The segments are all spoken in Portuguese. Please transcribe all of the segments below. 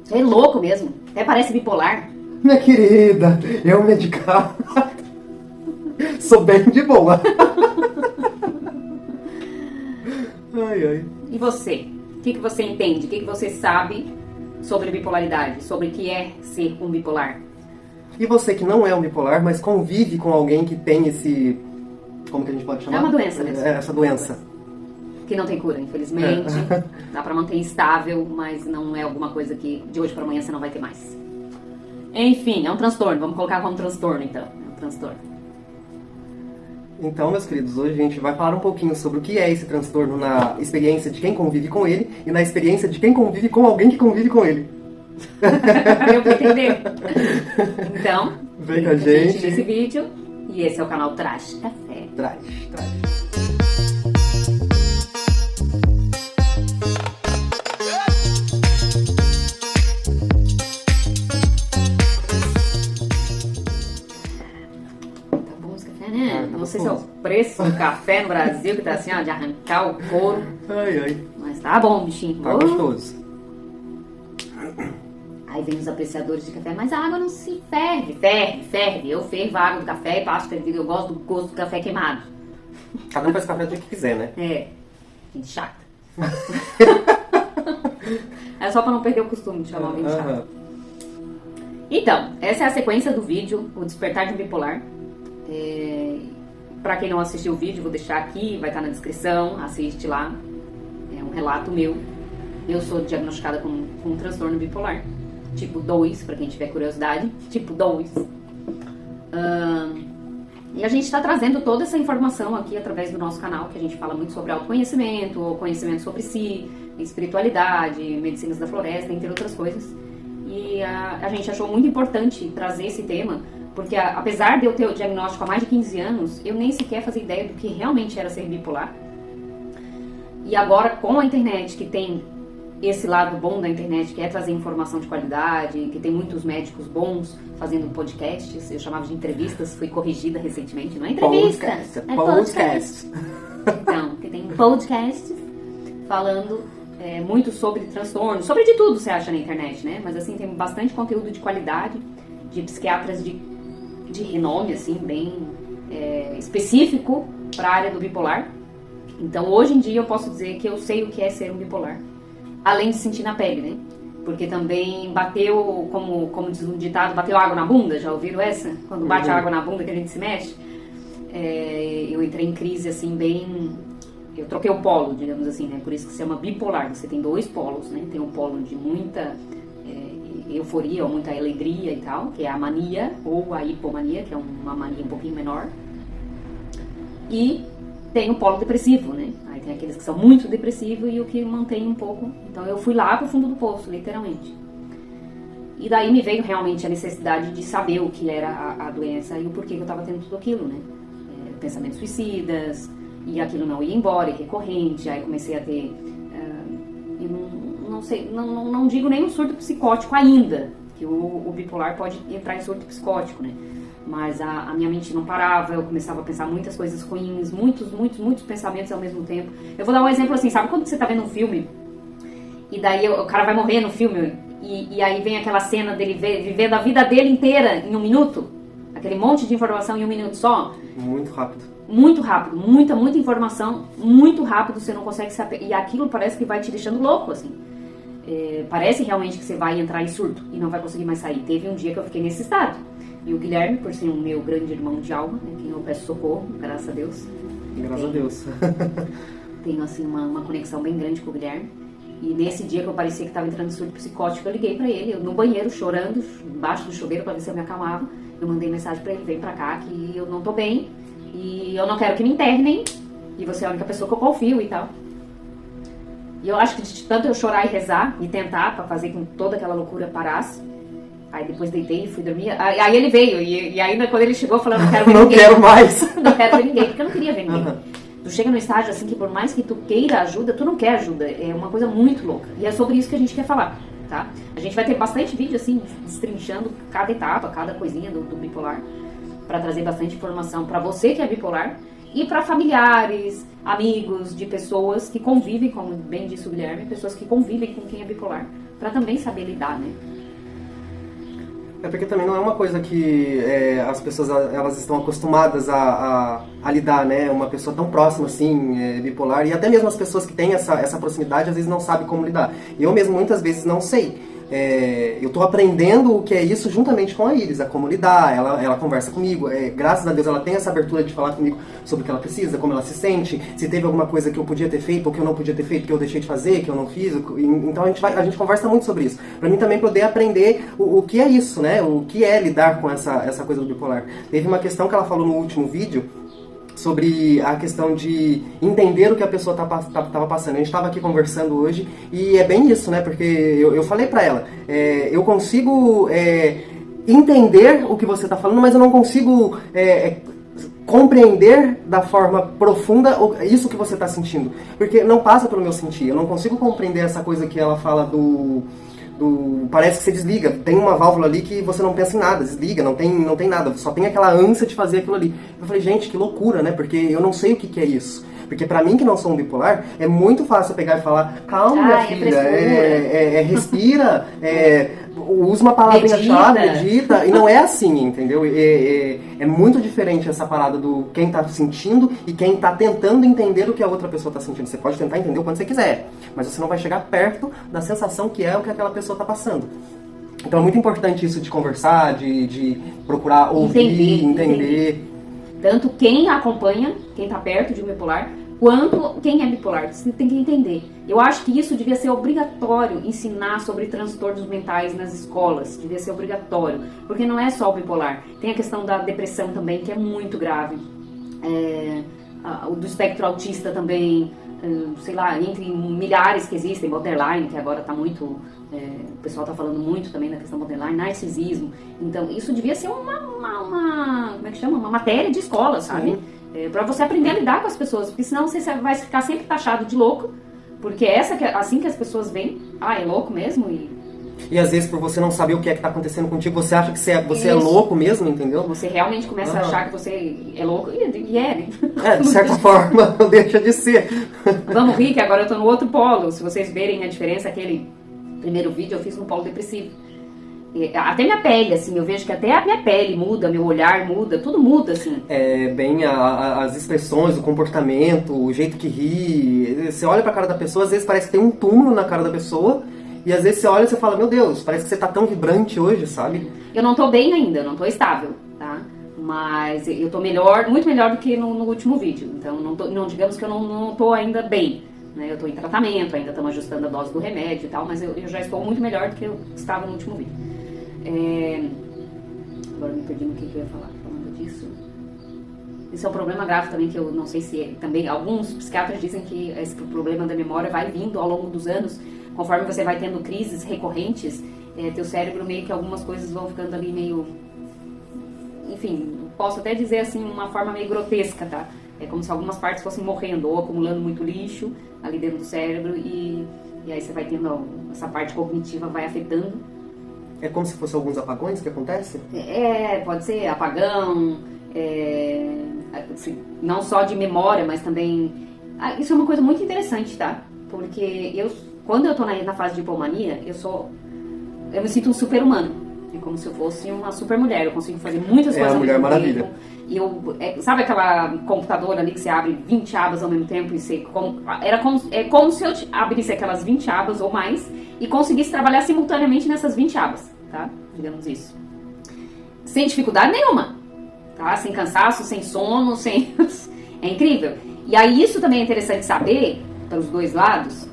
Você é louco mesmo. Até parece bipolar. Minha querida, eu medicado. Sou bem de boa. Ai, ai. E você? O que você entende? O que você sabe sobre bipolaridade? Sobre o que é ser um bipolar? E você que não é um bipolar, mas convive com alguém que tem esse... Como que a gente pode chamar? É uma doença mesmo. É, essa doença. Que não tem cura, infelizmente. Dá pra manter estável, mas não é alguma coisa que de hoje pra amanhã você não vai ter mais. Enfim, é um transtorno. Vamos colocar como transtorno, então. É um transtorno. Então, meus queridos, hoje a gente vai falar um pouquinho sobre o que é esse transtorno na experiência de quem convive com ele e na experiência de quem convive com alguém que convive com ele. Eu vou entender. Então, vem com a gente nesse vídeo. E esse é o canal Trash Café. Trash. Não sei se é o preço do café no Brasil que tá assim, ó, de arrancar o couro. Ai. Mas tá bom, bichinho. Tá gostoso. Aí vem os apreciadores de café, mas a água não se ferve. Ferve. Eu fervo a água do café e passo fervido. Eu gosto do gosto do café queimado. Cada um faz café do jeito que quiser, né? É. Gente chata. É só pra não perder o costume de chamar alguém de chato. Então, essa é a sequência do vídeo, o despertar de um bipolar. Pra quem não assistiu o vídeo, vou deixar aqui, vai estar na descrição, assiste lá. É um relato meu. Eu sou diagnosticada com um transtorno bipolar, tipo 2, pra quem tiver curiosidade, tipo 2. E a gente está trazendo toda essa informação aqui através do nosso canal, que a gente fala muito sobre autoconhecimento, conhecimento sobre si, espiritualidade, medicinas da floresta, entre outras coisas. E a gente achou muito importante trazer esse tema, porque apesar de eu ter o diagnóstico há mais de 15 anos, eu nem sequer fazia ideia do que realmente era ser bipolar. E agora, com a internet, que tem esse lado bom da internet, que é trazer informação de qualidade, que tem muitos médicos bons fazendo podcasts, eu chamava de entrevistas, fui corrigida recentemente, não é entrevista, é podcast. Então, que tem podcasts falando muito sobre transtorno, sobre de tudo você acha na internet, né? Mas assim, tem bastante conteúdo de qualidade, de psiquiatras de renome, assim, bem específico para a área do bipolar. Então, hoje em dia eu posso dizer que eu sei o que é ser um bipolar. Além de sentir na pele, né? Porque também bateu, como diz um ditado, bateu água na bunda, já ouviram essa? Quando bate água na bunda que a gente se mexe. Eu entrei em crise, assim, bem... Eu troquei o polo, digamos assim, né? Por isso que se chama bipolar. Você tem 2 polos, né? Tem um polo de muita euforia ou muita alegria e tal, que é a mania ou a hipomania, que é uma mania um pouquinho menor. E tem o polo depressivo, né? Aí tem aqueles que são muito depressivos e o que mantém um pouco. Então eu fui lá pro fundo do poço, literalmente. E daí me veio realmente a necessidade de saber o que era a doença e o porquê que eu tava tendo tudo aquilo, né? Pensamentos suicidas, e aquilo não ia embora, e recorrente. Aí comecei a ter, não digo nem um surto psicótico ainda, que o bipolar pode entrar em surto psicótico, né? Mas a minha mente não parava, eu começava a pensar muitas coisas ruins, muitos pensamentos ao mesmo tempo. Eu vou dar um exemplo assim, sabe quando você tá vendo um filme, e daí o cara vai morrer no filme, e aí vem aquela cena dele vivendo a vida dele inteira em 1 minuto? Aquele monte de informação em 1 minuto só? Muito rápido. Muito rápido, muita informação, muito rápido, você não consegue saber, e aquilo parece que vai te deixando louco, assim. Parece realmente que você vai entrar em surto e não vai conseguir mais sair. Teve um dia que eu fiquei nesse estado. E o Guilherme, por ser um meu grande irmão de alma, né, quem eu peço socorro, graças a Deus. Graças a Deus. Tenho, assim, uma conexão bem grande com o Guilherme. E nesse dia que eu parecia que estava entrando em surto psicótico, eu liguei pra ele, eu no banheiro, chorando, embaixo do chuveiro, pra ver se eu me acalmava. Eu mandei mensagem pra ele, vem pra cá, que eu não tô bem. E eu não quero que me internem. E você é a única pessoa que eu confio e tal. E eu acho que de tanto eu chorar e rezar, e tentar pra fazer com que toda aquela loucura parasse, aí depois deitei e fui dormir. Aí ele veio, e ainda quando ele chegou, falando, não quero ver ninguém. Não quero mais. Não quero ver ninguém, porque eu não queria ver ninguém. Tu chega no estágio assim que por mais que tu queira ajuda, tu não quer ajuda. É uma coisa muito louca. E é sobre isso que a gente quer falar, tá? A gente vai ter bastante vídeo assim, destrinchando cada etapa, cada coisinha do bipolar, pra trazer bastante informação pra você que é bipolar e pra familiares, amigos de pessoas que convivem, como bem disse o Guilherme, pessoas que convivem com quem é bipolar, para também saber lidar, né? É porque também não é uma coisa que as pessoas elas estão acostumadas a lidar, né? Uma pessoa tão próxima assim, bipolar, e até mesmo as pessoas que têm essa proximidade às vezes não sabem como lidar. Eu mesmo muitas vezes não sei. Eu estou aprendendo o que é isso juntamente com a Iris, a como lidar, ela conversa comigo, graças a Deus ela tem essa abertura de falar comigo sobre o que ela precisa, como ela se sente, se teve alguma coisa que eu podia ter feito ou que eu não podia ter feito, que eu deixei de fazer, que eu não fiz, então a gente conversa muito sobre isso, para mim também poder aprender o que é isso, né, o que é lidar com essa coisa do bipolar. Teve uma questão que ela falou no último vídeo, sobre a questão de entender o que a pessoa estava passando. A gente estava aqui conversando hoje e é bem isso, né? Porque eu falei pra ela, eu consigo entender o que você está falando, mas eu não consigo compreender da forma profunda isso que você está sentindo. Porque não passa pelo meu sentir. Eu não consigo compreender essa coisa que ela fala parece que você desliga, tem uma válvula ali que você não pensa em nada, desliga, não tem nada, só tem aquela ânsia de fazer aquilo ali. Eu falei, gente, que loucura, né? Porque eu não sei o que é isso. Porque pra mim, que não sou um bipolar, é muito fácil pegar e falar, calma, minha filha, respira, usa uma palavrinha-chave, medita, e não é assim, entendeu? É muito diferente essa parada do quem tá sentindo e quem tá tentando entender o que a outra pessoa tá sentindo. Você pode tentar entender o quanto você quiser, mas você não vai chegar perto da sensação que é o que aquela pessoa tá passando. Então é muito importante isso de conversar, de procurar ouvir, entender. Tanto quem acompanha, quem tá perto de um bipolar, quanto quem é bipolar. Você tem que entender. Eu acho que isso devia ser obrigatório, ensinar sobre transtornos mentais nas escolas. Devia ser obrigatório. Porque não é só o bipolar. Tem a questão da depressão também, que é muito grave. O do espectro autista também, sei lá, entre milhares que existem, borderline, que agora tá muito... o pessoal tá falando muito também da questão borderline, narcisismo. Então, isso devia ser como é que chama? Uma matéria de escola, sabe? Pra você aprender a lidar com as pessoas, porque senão você vai ficar sempre taxado de louco, porque assim que as pessoas veem, é louco mesmo, e às vezes por você não saber o que é que tá acontecendo contigo, você acha que você é louco mesmo, entendeu? Você realmente começa a achar que você é louco, e né? De certa forma, não deixa de ser. Vamos rir que agora eu tô no outro polo, se vocês verem a diferença, aquele primeiro vídeo eu fiz no polo depressivo. Até minha pele, assim, eu vejo que até a minha pele muda, meu olhar muda, tudo muda, assim. Bem as expressões, o comportamento, o jeito que ri. Você olha pra cara da pessoa, às vezes parece que tem um túmulo na cara da pessoa, e às vezes você olha e você fala, meu Deus, parece que você tá tão vibrante hoje, sabe? Eu não tô bem ainda, eu não tô estável, tá? Mas eu tô melhor, muito melhor do que no último vídeo. Então, não digamos que eu não tô ainda bem. Eu estou em tratamento, ainda estamos ajustando a dose do remédio e tal, mas eu já estou muito melhor do que eu estava no último vídeo. Agora me perdi no que eu ia falar falando disso. Isso é um problema grave também, que eu não sei se também alguns psiquiatras dizem que esse problema da memória vai vindo ao longo dos anos, conforme você vai tendo crises recorrentes, teu cérebro meio que algumas coisas vão ficando ali meio, enfim, posso até dizer assim, uma forma meio grotesca, tá? É como se algumas partes fossem morrendo ou acumulando muito lixo ali dentro do cérebro e aí você vai tendo essa parte cognitiva vai afetando. É como se fossem alguns apagões que acontecem? Pode ser apagão, assim, não só de memória, mas também... isso é uma coisa muito interessante, tá? Porque quando eu tô na fase de hipomania, eu me sinto um super-humano. É como se eu fosse uma super-mulher, eu consigo fazer muitas coisas ao mesmo tempo. É a Mulher Maravilha. E sabe aquela computadora ali que você abre 20 abas ao mesmo tempo e você... É como se eu abrisse aquelas 20 abas ou mais e conseguisse trabalhar simultaneamente nessas 20 abas, tá? Digamos isso. Sem dificuldade nenhuma, tá? Sem cansaço, sem sono, sem... É incrível. E aí isso também é interessante saber, para os dois lados,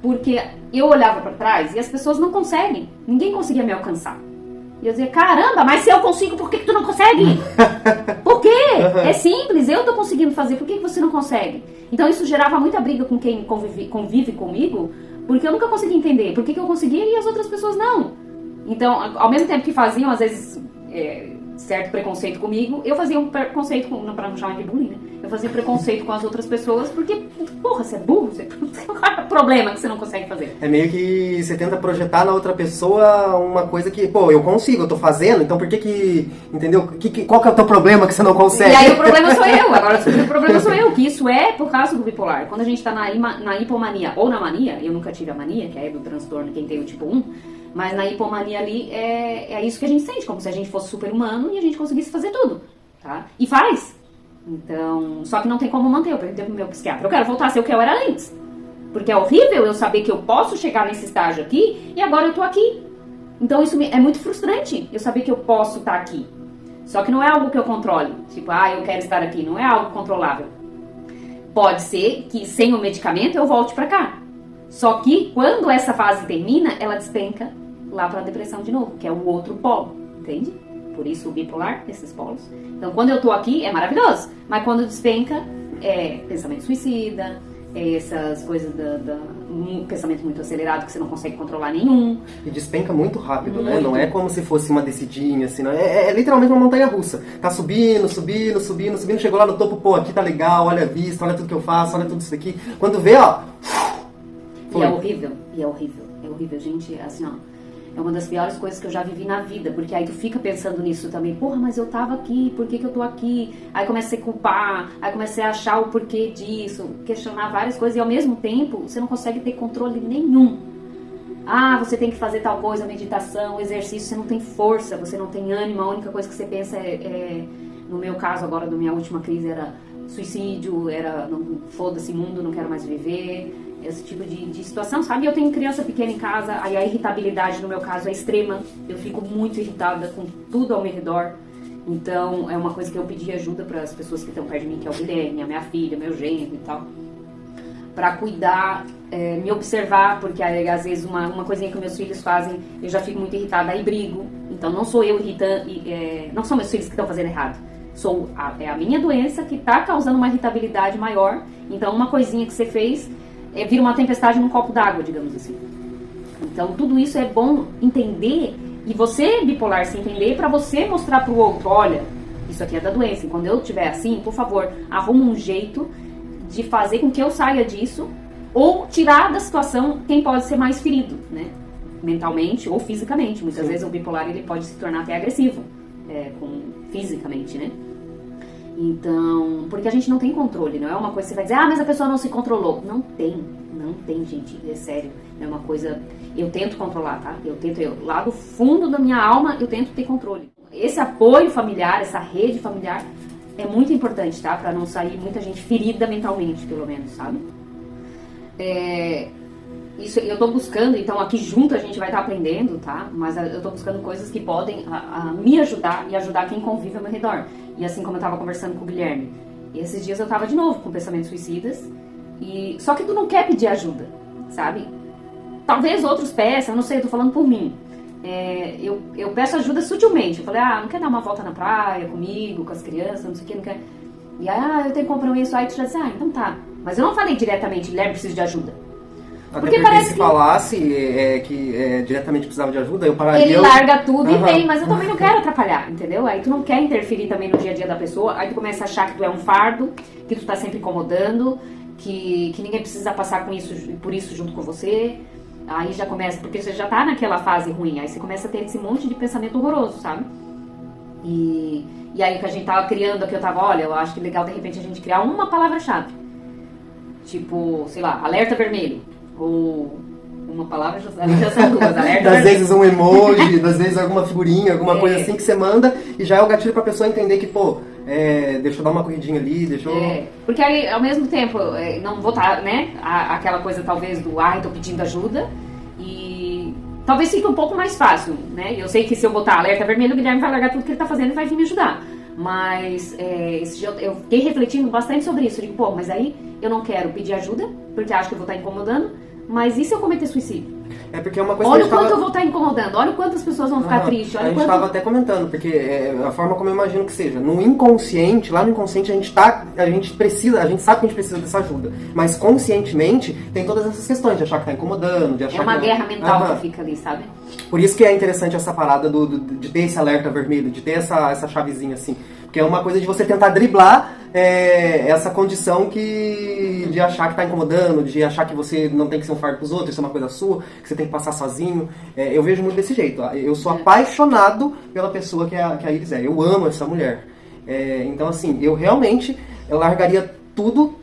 porque eu olhava para trás e as pessoas não conseguem. Ninguém conseguia me alcançar. E eu dizia, caramba, mas se eu consigo, por que tu não consegue? Por quê? É simples, eu tô conseguindo fazer, por que você não consegue? Então isso gerava muita briga com quem convive comigo, porque eu nunca conseguia entender por que eu conseguia e as outras pessoas não. Então, ao mesmo tempo que faziam, às vezes, certo preconceito comigo, eu fazia um preconceito, pra não chamar de bullying, né? Eu fazia preconceito com as outras pessoas, porque, porra, você é burro, qual é o problema que você não consegue fazer? É meio que você tenta projetar na outra pessoa uma coisa que, pô, eu consigo, eu tô fazendo, então por que entendeu? Qual que é o teu problema que você não consegue? E aí o problema sou eu, agora o problema sou eu, que isso é por causa do bipolar. Quando a gente tá na hipomania ou na mania, eu nunca tive a mania, que é do transtorno, quem tem o tipo 1, mas na hipomania ali é isso que a gente sente, como se a gente fosse super-humano e a gente conseguisse fazer tudo, tá? E faz. Então, só que não tem como manter. Eu perguntei pro meu psiquiatra, eu quero voltar a ser o que eu era antes. Porque é horrível eu saber que eu posso chegar nesse estágio aqui e agora eu tô aqui. Então isso é muito frustrante, eu saber que eu posso estar aqui. Só que não é algo que eu controle. Tipo, eu quero estar aqui. Não é algo controlável. Pode ser que sem o medicamento eu volte pra cá. Só que quando essa fase termina, ela despenca lá pra depressão de novo, que é o outro polo, entende? Por isso o bipolar, esses polos. Então quando eu tô aqui é maravilhoso, mas quando despenca é pensamento suicida, é essas coisas um pensamento muito acelerado que você não consegue controlar nenhum. E despenca muito rápido, né? Não é como se fosse uma descidinha, assim, não. É literalmente uma montanha russa. Tá subindo, chegou lá no topo, pô, aqui tá legal, olha a vista, olha tudo que eu faço, olha tudo isso aqui. Quando vê, ó... Foi. E é horrível, gente, assim, ó. É uma das piores coisas que eu já vivi na vida, porque aí tu fica pensando nisso também. Porra, mas eu tava aqui, por que eu tô aqui? Aí comecei a culpar, aí comecei a achar o porquê disso, questionar várias coisas e ao mesmo tempo você não consegue ter controle nenhum. Você tem que fazer tal coisa, meditação, exercício, você não tem força, você não tem ânimo, a única coisa que você pensa no meu caso agora, da minha última crise, era suicídio, era foda-se mundo, não quero mais viver... Esse tipo de situação, sabe? Eu tenho criança pequena em casa, aí a irritabilidade no meu caso é extrema. Eu fico muito irritada com tudo ao meu redor. Então, é uma coisa que eu pedi ajuda para as pessoas que estão perto de mim, que é o Guilherme, a minha filha, meu genro e tal. Para cuidar, me observar, porque às vezes uma coisinha que meus filhos fazem, eu já fico muito irritada, aí brigo. Então, não sou eu irritando, não são meus filhos que estão fazendo errado. É a minha doença que está causando uma irritabilidade maior. Então, uma coisinha que você fez... vira uma tempestade num copo d'água, digamos assim. Então, tudo isso é bom entender, e você, bipolar, se entender, para você mostrar pro outro, olha, isso aqui é da doença, e quando eu estiver assim, por favor, arruma um jeito de fazer com que eu saia disso, ou tirar da situação quem pode ser mais ferido, né? Mentalmente ou fisicamente. Muitas vezes o bipolar ele pode se tornar até agressivo, fisicamente, né? Então, porque a gente não tem controle, não é uma coisa que você vai dizer, mas a pessoa não se controlou. Não tem, gente, é sério. É uma coisa, eu tento controlar, tá? Lá do fundo da minha alma, eu tento ter controle. Esse apoio familiar, essa rede familiar, é muito importante, tá? Pra não sair muita gente ferida mentalmente, pelo menos, sabe? Isso eu tô buscando, então aqui junto a gente vai estar aprendendo, tá? Mas eu tô buscando coisas que podem me ajudar e ajudar quem convive ao meu redor. E assim como eu tava conversando com o Guilherme, esses dias eu tava de novo com pensamentos suicidas, só que tu não quer pedir ajuda, sabe? Talvez outros peçam, eu não sei, eu tô falando por mim. Eu peço ajuda sutilmente, eu falei, não quer dar uma volta na praia comigo, com as crianças, não sei o que, não quer... E aí, eu tenho compromisso, aí tu já disse, então tá. Mas eu não falei diretamente, Guilherme, preciso de ajuda. Até porque parece se falasse que diretamente precisava de ajuda, eu pararia... Ele larga tudo e vem, mas eu também não quero atrapalhar, entendeu? Aí tu não quer interferir também no dia a dia da pessoa, aí tu começa a achar que tu é um fardo, que tu tá sempre incomodando, que ninguém precisa passar por isso junto com você. Aí já começa, porque você já tá naquela fase ruim, aí você começa a ter esse monte de pensamento horroroso, sabe? E aí que a gente tava criando aqui, eu acho que legal de repente a gente criar uma palavra-chave. Tipo, sei lá, alerta vermelho. Ou uma palavra, já são duas, alerta. Das vezes um emoji, das vezes alguma figurinha, alguma coisa assim que você manda, e já é o gatilho pra pessoa entender que, deixa eu dar uma corridinha ali, deixa eu... Porque aí, ao mesmo tempo, não vou estar, né, aquela coisa talvez do, tô pedindo ajuda, e talvez fique um pouco mais fácil, né, eu sei que se eu botar alerta vermelho, o Guilherme vai largar tudo que ele tá fazendo e vai vir me ajudar. Mas esse dia eu fiquei refletindo bastante sobre isso, eu digo, mas aí eu não quero pedir ajuda, porque acho que eu vou estar incomodando, mas e se eu cometer suicídio? É porque é uma coisa olha o quanto eu vou estar incomodando, olha o quanto as pessoas vão ficar tristes. A gente estava até comentando, porque a forma como eu imagino que seja. No inconsciente, lá no inconsciente, a gente sabe que a gente precisa dessa ajuda. Mas conscientemente, tem todas essas questões de achar que está incomodando, de achar uma guerra mental que fica ali, sabe? Por isso que é interessante essa parada de ter esse alerta vermelho, de ter essa chavezinha assim. Porque é uma coisa de você tentar driblar essa condição de achar que tá incomodando, de achar que você não tem que ser um fardo pros outros, isso é uma coisa sua, que você tem que passar sozinho. Eu vejo muito desse jeito. Eu sou apaixonado pela pessoa que a Iris é. Eu amo essa mulher. Então, assim, eu largaria tudo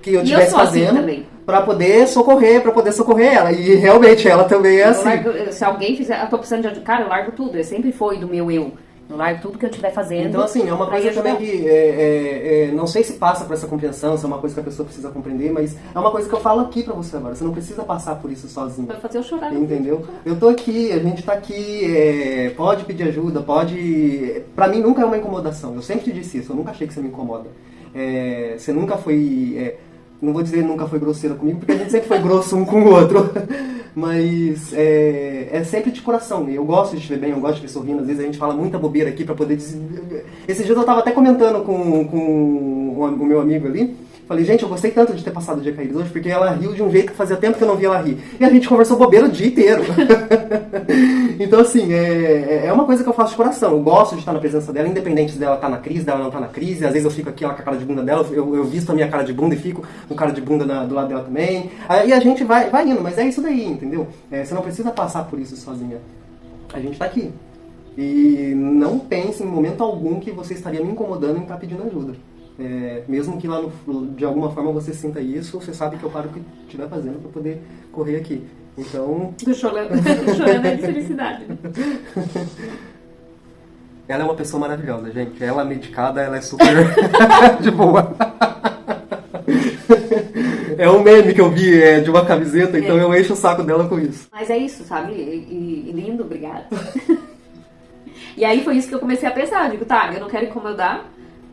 que eu estivesse fazendo pra poder socorrer ela. E realmente ela também é assim. Se alguém fizer, eu tô precisando de ajuda, cara, eu largo tudo. Eu sempre foi do meu eu. Eu largo tudo que eu estiver fazendo. Então, assim, é uma coisa também que não sei se passa por essa compreensão, se é uma coisa que a pessoa precisa compreender, mas é uma coisa que eu falo aqui pra você agora. Você não precisa passar por isso sozinho. Vai fazer eu chorar. Entendeu? Eu tô aqui, a gente tá aqui, pode pedir ajuda, pode... Pra mim nunca é uma incomodação. Eu sempre te disse isso, eu nunca achei que você me incomoda. Você nunca foi... Não vou dizer nunca foi grosseira comigo, porque a gente sempre foi grosso um com o outro. Mas é sempre de coração. Eu gosto de te ver bem, eu gosto de ver sorrindo. Às vezes a gente fala muita bobeira aqui pra poder... Esses dias eu tava até comentando com o meu amigo ali. Falei, gente, eu gostei tanto de ter passado o dia com a Iris hoje, porque ela riu de um jeito que fazia tempo que eu não via ela rir. E a gente conversou bobeira o dia inteiro. Então, assim, é uma coisa que eu faço de coração. Eu gosto de estar na presença dela, independente dela estar na crise, dela não estar na crise. Às vezes eu fico aqui ó, com a cara de bunda dela, eu visto a minha cara de bunda e fico com cara de bunda do lado dela também. Aí a gente vai indo, mas é isso daí, entendeu? Você não precisa passar por isso sozinha. A gente tá aqui. E não pense em momento algum que você estaria me incomodando em estar pedindo ajuda. Mesmo que lá de alguma forma você sinta isso, você sabe que eu paro o que estiver fazendo para poder correr aqui. Então... Tô chorando de felicidade. Ela é uma pessoa maravilhosa, gente. Ela medicada, ela é super de boa. É um meme que eu vi de uma camiseta, então eu encho o saco dela com isso. Mas é isso, sabe? E lindo, obrigada. E aí foi isso que eu comecei a pensar. Eu digo, tá, eu não quero incomodar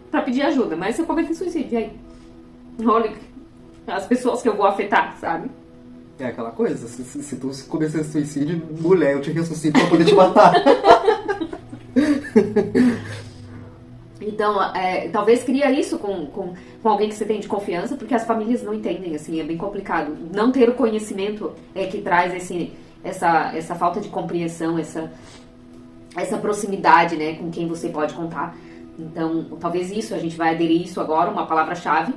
pra pedir ajuda, mas se eu cometer suicídio, e aí? Olha as pessoas que eu vou afetar, sabe? É aquela coisa, se tu cometer suicídio, mulher, eu te ressuscito pra poder te matar. Então, talvez cria isso com alguém que você tem de confiança, porque as famílias não entendem, assim, é bem complicado. Não ter o conhecimento que traz essa falta de compreensão, essa proximidade, né, com quem você pode contar. Então, talvez isso, a gente vai aderir isso agora, uma palavra-chave,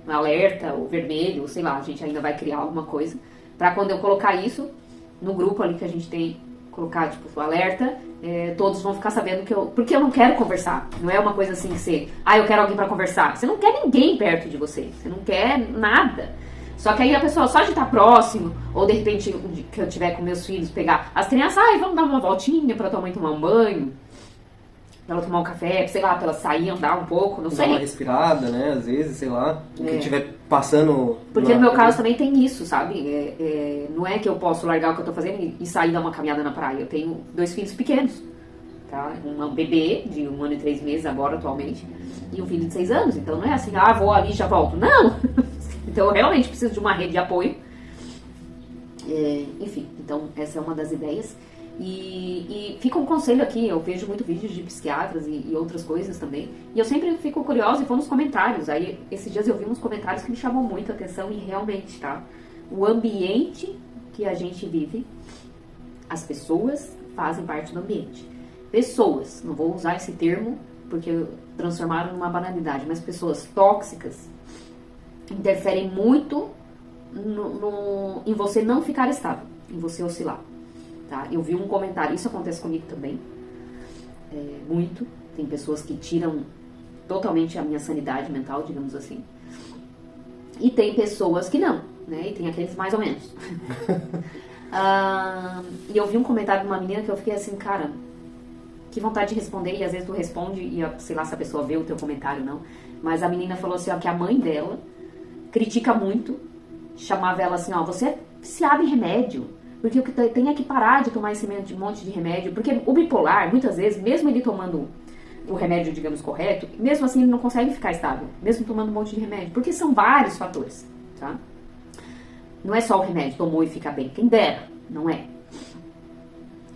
um alerta, ou vermelho, ou sei lá, a gente ainda vai criar alguma coisa, pra quando eu colocar isso no grupo ali que a gente tem, colocar, tipo, o alerta, todos vão ficar sabendo porque eu não quero conversar, não é uma coisa assim que você, eu quero alguém pra conversar, você não quer ninguém perto de você, você não quer nada. Só que aí a pessoa, só de estar próximo, ou de repente, que eu tiver com meus filhos, pegar as crianças, vamos dar uma voltinha pra tua mãe tomar um banho, pra ela tomar um café, sei lá, pra ela sair, andar um pouco, não sei. Dar uma respirada, né, às vezes, sei lá, o que estiver passando... Porque no meu caso também tem isso, sabe? Não é que eu posso largar o que eu tô fazendo e sair dar uma caminhada na praia. Eu tenho 2 filhos pequenos, tá? Um bebê de 1 ano e 3 meses agora, atualmente, e um filho de 6 anos. Então não é assim, vou ali e já volto. Não! Então eu realmente preciso de uma rede de apoio. Enfim, então essa é uma das ideias. E fica um conselho aqui, eu vejo muito vídeos de psiquiatras e outras coisas também, e eu sempre fico curiosa e vou nos comentários. Aí esses dias eu vi uns comentários que me chamam muito a atenção, e realmente, tá? O ambiente que a gente vive, as pessoas fazem parte do ambiente. Pessoas, não vou usar esse termo porque transformaram numa banalidade, mas pessoas tóxicas interferem muito em você não ficar estável, em você oscilar. Tá? Eu vi um comentário, isso acontece comigo também, muito. Tem pessoas que tiram totalmente a minha sanidade mental, digamos assim. E tem pessoas que não, né? E tem aqueles mais ou menos. E eu vi um comentário de uma menina que eu fiquei assim, cara, que vontade de responder, e às vezes tu responde, e sei lá se a pessoa vê o teu comentário ou não. Mas a menina falou assim, que a mãe dela critica muito, chamava ela assim, você é viciada em remédio. Porque o que tem é que parar de tomar esse monte de remédio. Porque o bipolar, muitas vezes, mesmo ele tomando o remédio, digamos, correto, mesmo assim ele não consegue ficar estável, mesmo tomando um monte de remédio. Porque são vários fatores, tá? Não é só o remédio, tomou e fica bem. Quem dera, não é.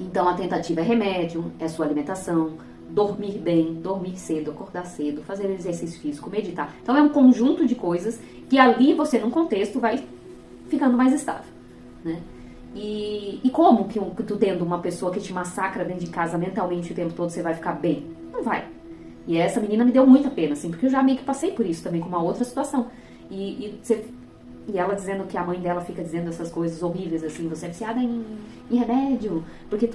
Então a tentativa é remédio, é sua alimentação, dormir bem, dormir cedo, acordar cedo, fazer exercício físico, meditar. Então é um conjunto de coisas que ali você, num contexto, vai ficando mais estável, né? E como que tu tendo uma pessoa que te massacra dentro de casa mentalmente o tempo todo, você vai ficar bem? Não vai. E essa menina me deu muita pena, assim, porque eu já meio que passei por isso também, com uma outra situação. E ela dizendo que a mãe dela fica dizendo essas coisas horríveis, assim, você é viciada em remédio, porque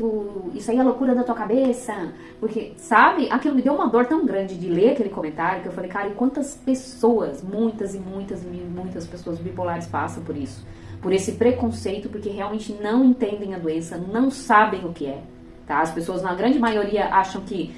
isso aí é loucura da tua cabeça, porque, sabe, aquilo me deu uma dor tão grande de ler aquele comentário, que eu falei, cara, e quantas pessoas, muitas e muitas e muitas pessoas bipolares passam por isso, por esse preconceito, porque realmente não entendem a doença, não sabem o que é, tá? As pessoas, na grande maioria, acham que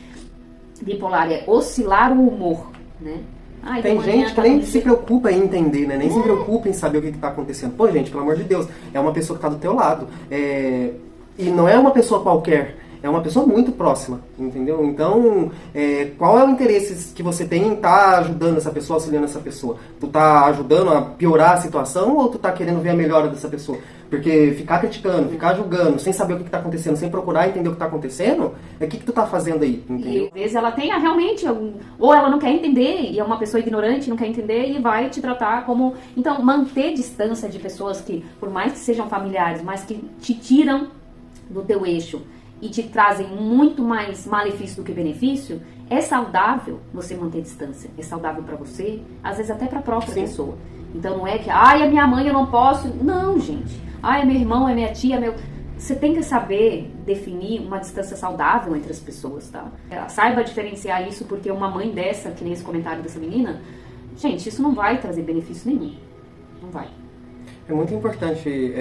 bipolar é oscilar o humor, né? Ai, tem gente que nem se preocupa em entender, né? Nem se preocupa em saber o que está acontecendo. Pô, gente, pelo amor de Deus, é uma pessoa que está do teu lado. E não é uma pessoa qualquer, é uma pessoa muito próxima, entendeu? Então, qual é o interesse que você tem em estar ajudando essa pessoa, auxiliando essa pessoa? Tu tá ajudando a piorar a situação ou tu tá querendo ver a melhora dessa pessoa? Porque ficar criticando, ficar julgando, sem saber o que está acontecendo, sem procurar entender o que está acontecendo, o que tu tá fazendo aí, entendeu? E às vezes ela tem realmente, ou ela não quer entender, e é uma pessoa ignorante, não quer entender, e vai te tratar como... Então, manter distância de pessoas que, por mais que sejam familiares, mas que te tiram do teu eixo e te trazem muito mais malefício do que benefício, é saudável você manter distância. É saudável para você, às vezes até para a própria pessoa. Então não é que, é minha mãe, eu não posso. Não, gente. É meu irmão, é minha tia, meu... Você tem que saber definir uma distância saudável entre as pessoas, tá? Saiba diferenciar isso, porque uma mãe dessa, que nem esse comentário dessa menina, gente, isso não vai trazer benefício nenhum. Não vai. É muito importante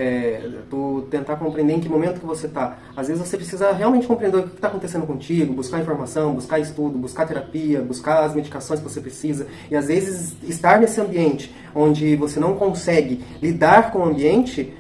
tu tentar compreender em que momento que você está. Às vezes você precisa realmente compreender o que está acontecendo contigo, buscar informação, buscar estudo, buscar terapia, buscar as medicações que você precisa. E às vezes estar nesse ambiente onde você não consegue lidar com o ambiente,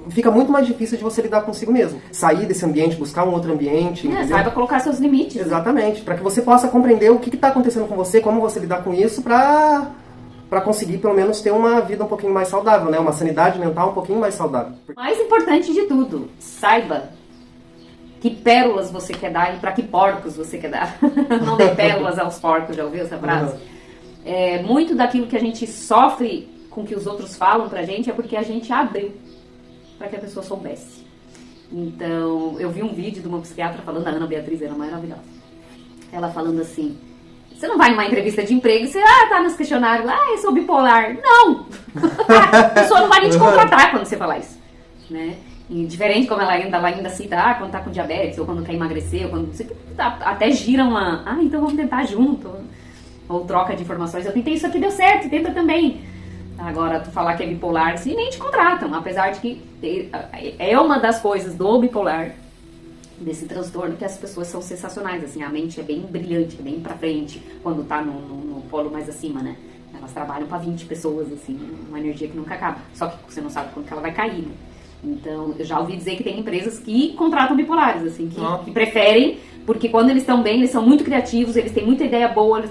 fica muito mais difícil de você lidar consigo mesmo. Sair desse ambiente, buscar um outro ambiente. Saiba colocar seus limites. Exatamente. Para que você possa compreender o que está acontecendo com você, como você lidar com isso, para conseguir, pelo menos, ter uma vida um pouquinho mais saudável, né? Uma sanidade mental um pouquinho mais saudável. Mais importante de tudo, saiba que pérolas você quer dar e para que porcos você quer dar. Não dê pérolas aos porcos, já ouviu essa frase? Muito daquilo que a gente sofre com o que os outros falam pra gente é porque a gente abriu para que a pessoa soubesse. Então, eu vi um vídeo de uma psiquiatra falando, a Ana Beatriz era maravilhosa. Ela falando assim, você não vai numa entrevista de emprego e você, tá nos questionários, eu sou bipolar. Não! A pessoa não vai nem te contratar quando você falar isso, né? E diferente como ela ainda cita, quando tá com diabetes, ou quando quer emagrecer, ou quando você até gira então vamos tentar junto. Ou troca de informações, eu tentei isso aqui, deu certo, tenta também. Agora, tu falar que é bipolar, assim, nem te contratam, apesar de que é uma das coisas do bipolar, desse transtorno, que as pessoas são sensacionais, assim, a mente é bem brilhante, é bem pra frente, quando tá no polo mais acima, né? Elas trabalham pra 20 pessoas, assim, uma energia que nunca acaba, só que você não sabe quando que ela vai cair, né? Então, eu já ouvi dizer que tem empresas que contratam bipolares, assim, que preferem, porque quando eles estão bem, eles são muito criativos, eles têm muita ideia boa, eles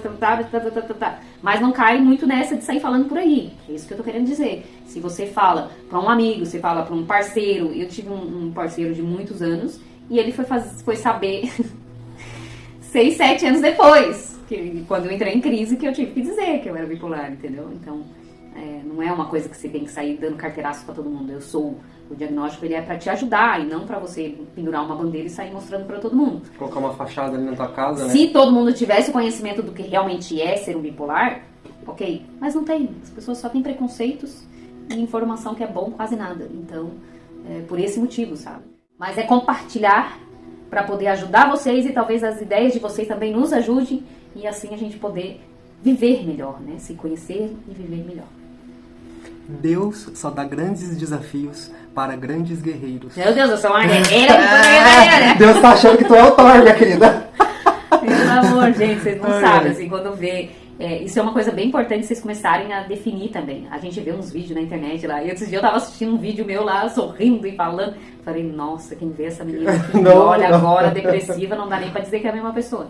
mas não caem muito nessa de sair falando por aí. É isso que eu tô querendo dizer. Se você fala pra um amigo, você fala pra um parceiro, eu tive um parceiro de muitos anos, e ele foi saber 6, 7 anos depois, quando eu entrei em crise, que eu tive que dizer que eu era bipolar, entendeu? Então, não é uma coisa que você tem que sair dando carteiraço pra todo mundo. O diagnóstico ele é pra te ajudar e não pra você pendurar uma bandeira e sair mostrando pra todo mundo. Colocar uma fachada ali na tua casa, né? Se todo mundo tivesse o conhecimento do que realmente é ser um bipolar, ok. Mas não tem. As pessoas só têm preconceitos e informação que é bom quase nada. Então, por esse motivo, sabe? Mas é compartilhar pra poder ajudar vocês e talvez as ideias de vocês também nos ajudem e assim a gente poder viver melhor, né? Se conhecer e viver melhor. Deus só dá grandes desafios para grandes guerreiros. Meu Deus, eu sou uma guerreira. Deus tá achando que tu é o Thor, minha querida. Pelo amor, gente, vocês não sabem, assim, quando vê... isso é uma coisa bem importante vocês começarem a definir também. A gente vê uns vídeos na internet lá. E esses dias eu tava assistindo um vídeo meu lá, sorrindo e falando. Falei, nossa, quem vê essa menina aqui, olha agora, depressiva, não dá nem pra dizer que é a mesma pessoa.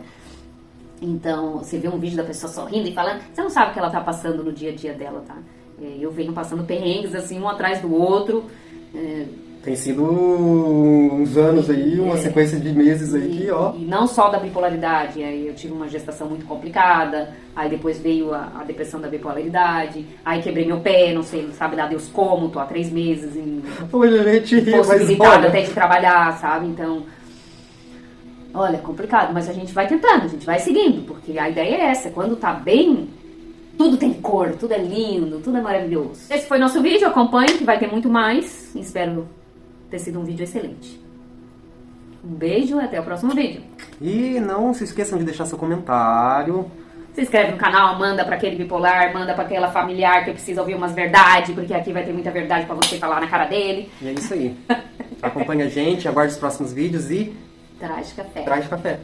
Então, você vê um vídeo da pessoa sorrindo e falando, você não sabe o que ela tá passando no dia a dia dela, tá? Eu venho passando perrengues, assim, um atrás do outro, Tem sido uns anos aí, uma sequência de meses aí que, ó... E não só da bipolaridade, aí eu tive uma gestação muito complicada, aí depois veio a depressão da bipolaridade, aí quebrei meu pé, não sei, sabe dar Deus como, tô há 3 meses impossibilitada até de trabalhar, sabe? Então, olha, é complicado, mas a gente vai tentando, a gente vai seguindo, porque a ideia é essa, quando tá bem, tudo tem cor, tudo é lindo, tudo é maravilhoso. Esse foi nosso vídeo, acompanhe que vai ter muito mais, espero ter sido um vídeo excelente. Um beijo e até o próximo vídeo. E não se esqueçam de deixar seu comentário. Se inscreve no canal, manda pra aquele bipolar, manda pra aquela familiar que precisa ouvir umas verdades, porque aqui vai ter muita verdade pra você falar na cara dele. E é isso aí. Acompanha a gente, aguarde os próximos vídeos e... Traz café. Traz café.